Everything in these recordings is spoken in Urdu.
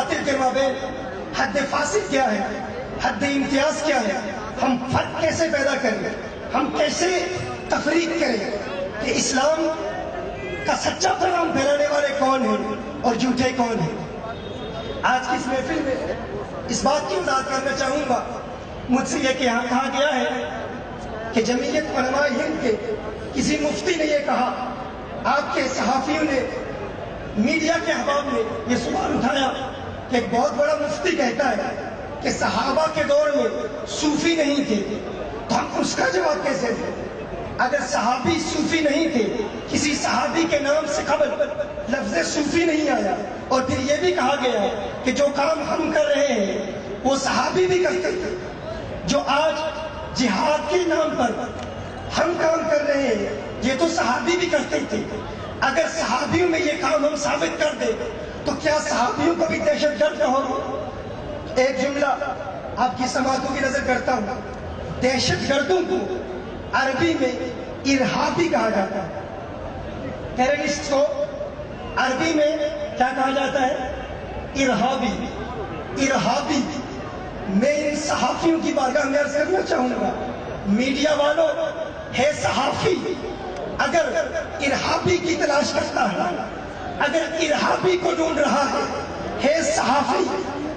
باطل کے مابین حد فاصل کیا ہے، حد امتیاز کیا ہے، ہم فرق کیسے پیدا کریں، ہم کیسے تفریق کریں کہ اسلام کا سچا پیغام پھیلانے والے کون ہیں اور جھوٹے کون ہیں۔ آج کی اس محفل میں اس بات کی وضاحت کرنا چاہوں گا، مجھ سے یہ کہا گیا ہے کہ جمعیت علماء ہند کے کسی مفتی نے یہ کہا، آپ کے صحافیوں نے، میڈیا کے احباب نے یہ سوال اٹھایا کہ ایک بہت بڑا مفتی کہتا ہے کہ صحابہ کے دور میں صوفی نہیں تھے، تو ہم اس کا جواب کیسے دیں؟ اگر صحابی صوفی نہیں تھے، کسی صحابی کے نام سے قبل لفظ صوفی نہیں آیا، اور پھر یہ بھی کہا گیا کہ جو کام ہم کر رہے ہیں وہ صحابی بھی کرتے تھے، جو آج جہاد کے نام پر ہم کام کر رہے ہیں یہ تو صحابی بھی کرتے تھے۔ اگر صحابیوں میں یہ کام ہم ثابت کر دیں تو کیا صحابیوں کو بھی دہشت گرد نہ ہو؟ ایک جملہ آپ کی سماعتوں کی نظر کرتا ہوں، دہشت گردوں کو عربی میں ارہابی کہا جاتا ہے، ٹیررسٹ کو عربی میں کیا کہا جاتا ہے؟ ارہابی۔ ارہابی میں ان صحافیوں کی بارگاہ میں عرض کرنا چاہوں گا، میڈیا والوں ہے صحافی، اگر ارہابی کی تلاش کرتا ہے، اگر ارہابی کو ڈھونڈ رہا ہے صحافی،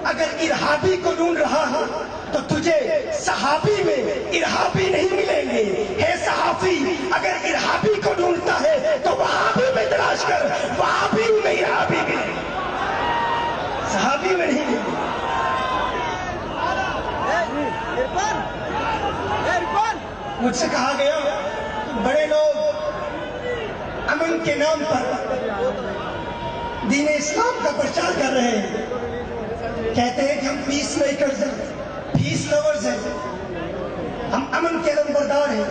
اگر ارہابی کو ڈھونڈ رہا ہے تو تجھے صحابی میں ارہابی نہیں ملیں گے، ہے صحافی اگر ارہابی کو ڈھونڈتا ہے تو وہابی میں تلاش کر، وہابی میں ارہابی ملیں گے، صحابی میں نہیں ملیں گے۔ مجھ سے کہا گیا بڑے لوگ امن کے نام پر دین اسلام کا پرچار کر رہے ہیں، کہتے ہیں کہ ہم پیس میکرز ہیں، پیس لورز ہیں، ہم امن کے علمبردار ہیں،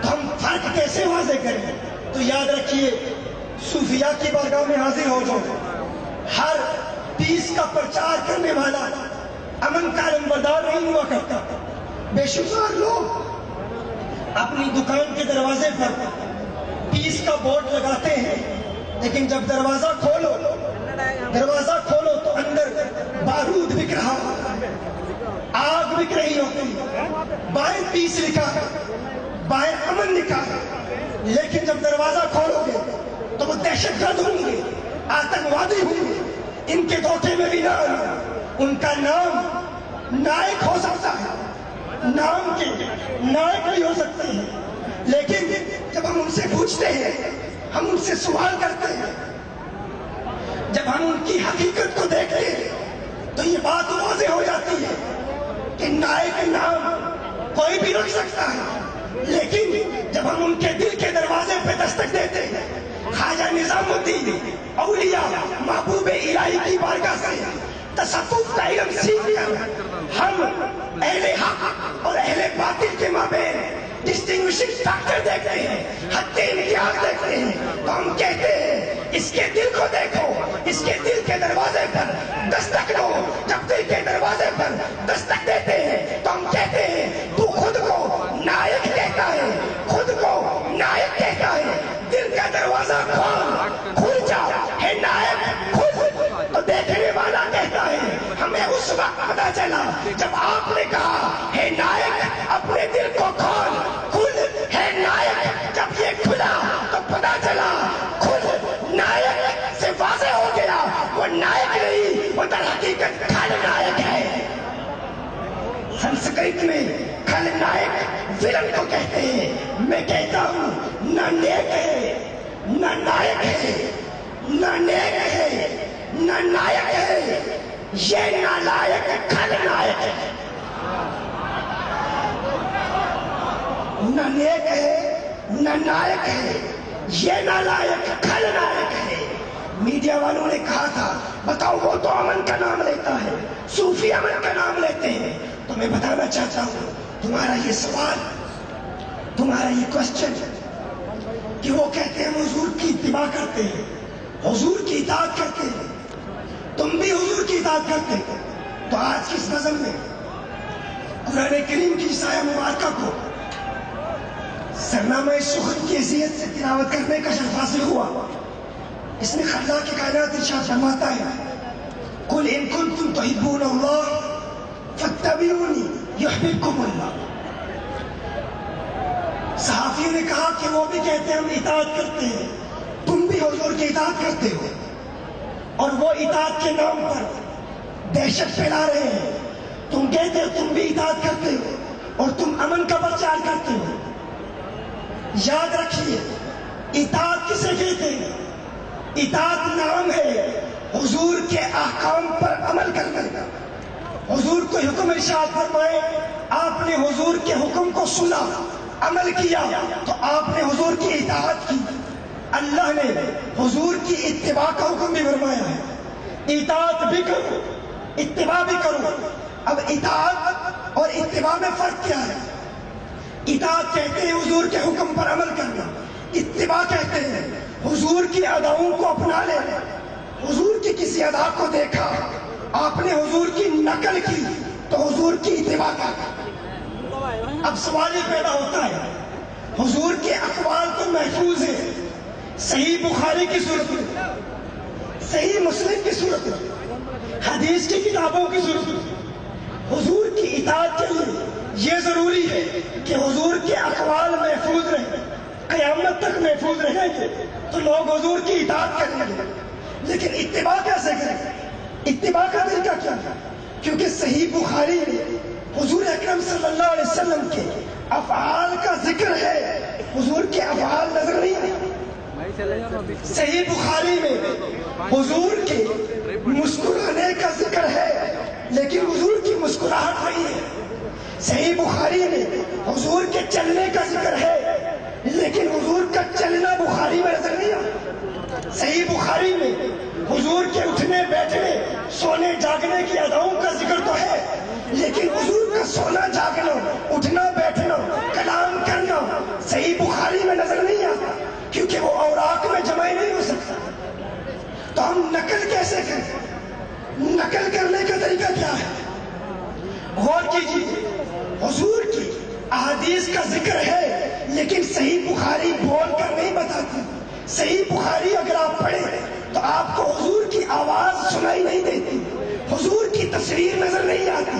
تو ہم فرق کیسے واضح کریں؟ تو یاد رکھیے، صوفیاء کی بارگاہ میں حاضر ہو جو ہر پیس کا پرچار کرنے والا امن کا علمبردار نہیں ہوا کرتا۔ بے شمار لوگ اپنی دکان کے دروازے پر پیس کا بورڈ لگاتے ہیں، لیکن جب دروازہ کھولو تو اندر بارود بک رہا ہوتا ہے، آگ بک رہی ہوتی ہے، بائیں پیس لکھا ہے، بائیں امن لکھا ہے، لیکن جب دروازہ کھولو گے تو وہ دہشت گرد ہوں گے، آتنکوادی ہوں گے، ان کے دھوکے میں بھی نہ آنا۔ ان کا نام نائک ہو سکتا ہے، نام کے نائک بھی ہو سکتے ہیں، لیکن جب ہم ان سے پوچھتے ہیں، ہم ان سے سوال کرتے ہیں، جب ہم ان کی حقیقت کو دیکھتے ہیں تو یہ بات واضح ہو جاتی ہے کہ نائک نام کوئی بھی رکھ سکتا ہے، لیکن جب ہم ان کے دل کے دروازے پہ دستک دیتے ہیں، خواجہ نظام الدین اولیاء محبوب الہی کی بارگاہ سے تصوف کا علم سیکھ کر ہم اہل حق اور اہل باطل کے مابین ڈسٹنگوشنگ فیکٹر دیکھتے ہیں، حد امتیاز دیکھتے ہیں، تو ہم کہتے ہیں اس کے دل کو دیکھو، اس کے دل کے دروازے پر دستک دو۔ جب دل کے دروازے پر دستک دیتے ہیں تو ہم کہتے ہیں تو خود کو نائک کہتا ہے، خود کو نائک کہتا ہے، دل کا دروازہ کھل جا، ہے نائک خود، تو دیکھنے والا کہتا ہے ہمیں اس وقت پتا چلا جب آپ نے کہا ہے نائک اپنے دل کو کھول ہے نائک، جب یہ کھلا تو پتا چلا خود نائک سے واضح ہو گیا وہ نائک نہیں، وہ در حقیقت کھل نائک ہے۔ سنسکرت میں کھل نائک ولن کو کہتے ہیں، میں کہتا ہوں نہ نیک ہے نہ نائک ہے، نہ نیک ہے نہ نائک ہے، یہ نالائک کھل نائک ہے۔ نہ نیک ہے نہ نائک ہے، یہ نالائک کھل نائک ہے۔ میڈیا والوں نے کہا تھا بتاؤ وہ تو امن کا نام لیتا ہے، صوفی امن کا نام لیتے ہیں، تو میں بتانا چاہتا ہوں تمہارا یہ سوال، تمہارا یہ کوسچن کہ وہ کہتے ہیں ہم حضور کی اتباع کرتے ہیں، حضور کی اطاعت کرتے ہیں، تم بھی حضور کی اطاعت کرتے ہیں، تو آج کس نظم میں قرآن کریم کی سایہ مبارکہ کو سرنامہ سخن کی حیثیت سے تلاوت کرنے کا شرف حاصل ہوا؟ اس میں خلاق کائنات ارشاد فرماتا ہے قل ان کنتم تحبون اللہ فاتبعونی یحببکم اللہ. صحافیوں نے کہا کہ وہ بھی کہتے ہیں ہم اطاعت کرتے ہیں، تم بھی حضور کی اطاعت کرتے ہو، اور وہ اطاعت کے نام پر دہشت پھیلا رہے ہیں. تم کہتے ہو تم بھی اطاعت کرتے ہو اور تم امن کا پرچار کرتے ہو. یاد رکھیے اطاعت کسے کہتے ہیں؟ اطاعت نام ہے حضور کے احکام پر عمل کرنے کا. حضور کو حکم ارشاد فرمائے، آپ نے حضور کے حکم کو سنا، عمل کیا، تو آپ نے حضور کی اطاعت کی. اللہ نے حضور کی اتباع کا حکم بھی فرمایا ہے، اطاعت بھی کرو اتباع بھی کرو. اب اطاعت اور اتباع میں فرق کیا ہے؟ اطاعت کہتے ہیں حضور کے حکم پر عمل کرنا، اتباع کہتے ہیں حضور کی اداؤں کو اپنا لینا. حضور کی کسی ادا کو دیکھا، آپ نے حضور کی نقل کی تو حضور کی اتباع کا. اب سوال یہ پیدا ہوتا ہے، حضور کے اقوال تو محفوظ ہیں صحیح بخاری کی صورت میں، صحیح مسلم کی صورت میں، حدیث کی کتابوں کی صورت میں. حضور کی اطاعت کے لیے یہ ضروری ہے کہ حضور کے اقوال محفوظ رہیں، قیامت تک محفوظ رہیں گے تو لوگ حضور کی اطاعت کریں گے. لیکن اتباع کیسے کریں؟ اتباع کا طریقہ کیا ہے؟ کیونکہ صحیح بخاری میں حضور اکرم صلی اللہ علیہ وسلم کے افعال کا ذکر ہے، حضور کے افعال نظر نہیں آئے. صحیح بخاری میں حضور کے مسکرانے کا ذکر ہے لیکن حضور کی مسکراہٹ نہیں ہے. صحیح بخاری میں حضور کے چلنے کا ذکر ہے لیکن حضور کا چلنا بخاری میں نظر نہیں آتا. صحیح بخاری میں حضور کے اٹھنے بیٹھنے سونے جاگنے کی اداؤں کا ذکر تو ہے لیکن حضور کا سونا جاگنا اٹھنا بیٹھنا کلام کرنا صحیح بخاری میں نظر نہیں آتا کیونکہ وہ اوراق میں جمع نہیں ہو سکتا. تو ہم نقل کیسے کریں؟ نقل کرنے کا طریقہ کیا ہے؟ غور کیجیے، حضور کی احادیث کا ذکر ہے لیکن صحیح بخاری بول کر نہیں بتاتی. صحیح بخاری اگر آپ پڑھیں تو آپ کو حضور کی آواز سنائی نہیں دیتی، حضور کی تصویر نظر نہیں آتی.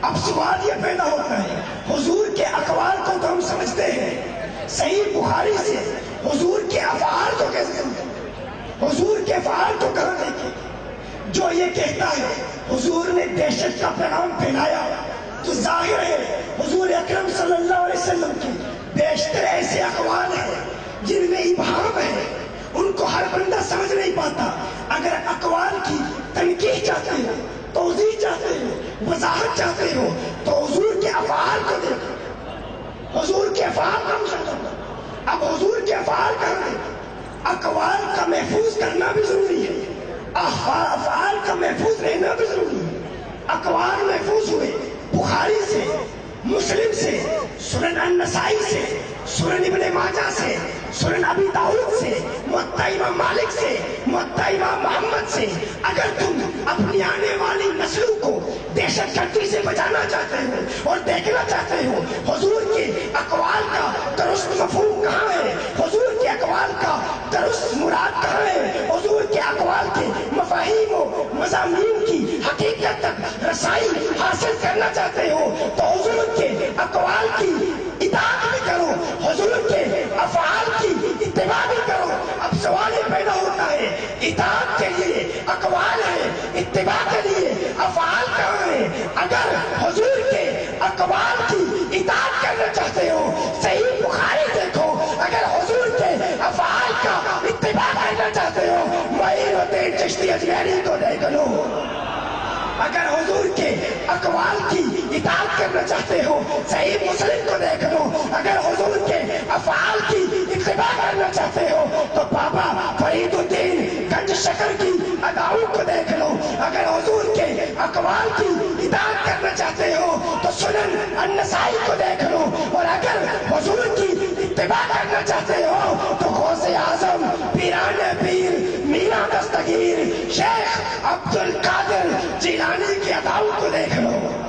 اب سوال یہ پیدا ہوتا ہے، حضور کے اقوال کو تو ہم سمجھتے ہیں، صحیح بخاری سے حضور کے افعال کو کیسے سمجھیں؟ حضور کے افعال کو کہاں دیکھیں؟ جو یہ کہتا ہے حضور نے دہشت کا پیغام پھیلایا تو ظاہر ہے حضور اکرم صلی اللہ علیہ وسلم کے بیشتر ایسے اقوال ہیں جن میں ابہام ہے، ان کو ہر بندہ سمجھ نہیں پاتا. اگر اقوال کی تنقیح چاہتے ہو، توضیح چاہتے ہو، وضاحت چاہتے ہو تو حضور کے افعال کو دیکھو. حضور کے افعال کا مشاہدہ. اب حضور کے افعال کرنا، اقوال کا محفوظ کرنا بھی ضروری ہے، افعال کا محفوظ رہنا بھی ضروری ہے. اقوال محفوظ ہوئے بخاری سے، مسلم سے، سنن النسائی سے، سنن ابن ماجہ سے، سنن ابی داؤد سے، موطا امام مالک سے، موطا امام محمد سے. اگر تم اپنی آنے والی نسلوں کو دہشت گردی سے بچانا چاہتے ہو اور دیکھنا چاہتے ہو حضور کے اقوال کا درست مفہوم کہاں ہے، حضور کے اقوال کا درست مراد کہاں ہے، حضور کے اقوال کے مفاہیم و مضامین کی حقیقت تک رسائی حاصل کرنا چاہتے ہو تو حضور کے اقوال کی اطاعت بھی کرو، حضور کے افعال کی اتباع بھی کرو. اب سوال یہ پیدا ہوتا ہے، اطاعت کے لیے اقوال ہے، اتباع کے لیے افعال کہاں ہیں؟ اگر حضور کے اقوال کی اطاعت کرنا چاہتے ہو صحیح بخاری دیکھو، اگر حضور کے افعال کا اتباع کرنا چاہتے ہو معین الدین چشتی اجمیری کو دیکھ لو. اگر حضور کے اقوال کی اطاعت کرنا چاہتے ہو صحیح مسلم کو دیکھ لو. اگر حضور کے افعال کی اتباع کرنا چاہتے ہو تو بابا فرید الدین گنج شکر کی اداؤں کو دیکھ لو. اگر حضور کے اقوال کی اطاعت کرنا چاہتے ہو تو سنن النسائی کو دیکھ لو. اور اگر حضور کی اتباع کرنا چاہتے ہو تو غوث اعظم، پیران پیر، میرا دستگیر، شیخ عبد القادر جیلانی کی اداؤں کو دیکھ لو.